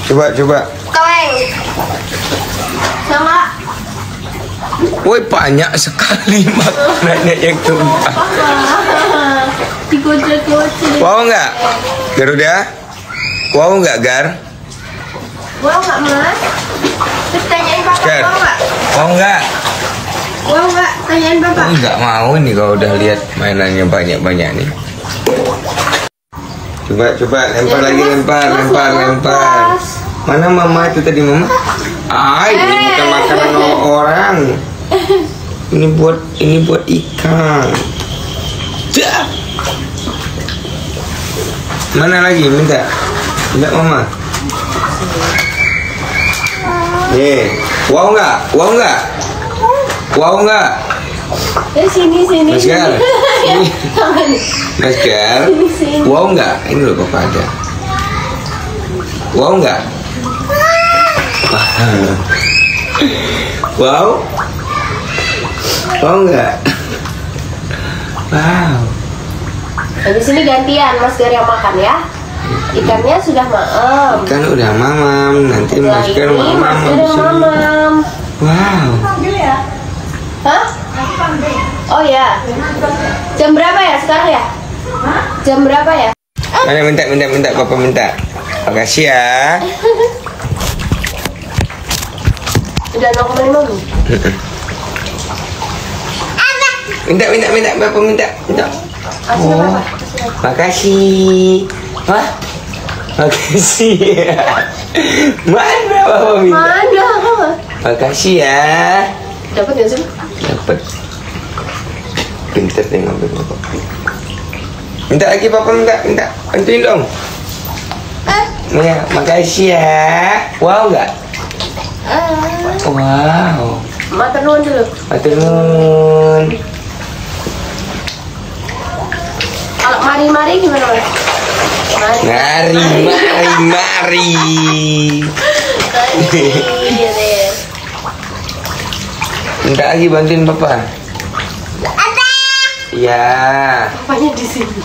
Coba. Keleng. Sama. Woi, banyak sekali makanannya yang tumpah. Digocek-gocek. Wow nggak, Garuda? Wow nggak, Gar? Wow nggak, Mas? Terus tanyain papa Gar? wow nggak? Wow nggak? Wow nggak? Tanyain papa. Oh, nggak mau nih kalau udah lihat mainannya banyak nih. Coba lempar lagi, lempar. Mana mama itu tadi, mama? Ini bukan makanan orang. Ini buat ikan. Dah. Mana lagi? Minta mama. Nih, wow nggak? Sini. Mas Gar, Sini. Mas Gar, Sini. wow nggak? Ini loh papa ada. Wow nggak? Wow nggak? Wow. Habis ini gantian Mas Gar yang makan ya. Ikannya sudah maem. Kan udah mamam, nanti Mas Gar Mas Gar udah mamam. Wow. Hah? Oh ya. Jam berapa ya sekarang ya? Jam berapa ya? Mana minta, papa minta. Makasih ya. Udah 0,5 belum? Minta, papa minta. Kasih Oh, apa? makasih. Hah? Makasih. Mana papa minta? Mana? Makasih ya. Dapat nggak sih? Dapat. Pinter deh ngambil papa. Minta lagi papa minta. Bantuin dong. Ya, makasih ya. Wow nggak? Wow. Matur nuwun dulu. Matur nuwun. Kalau mari gimana Mas? Mari. Iya deh. Minta lagi bantuin papa. Apa? Iya. Papanya di sini.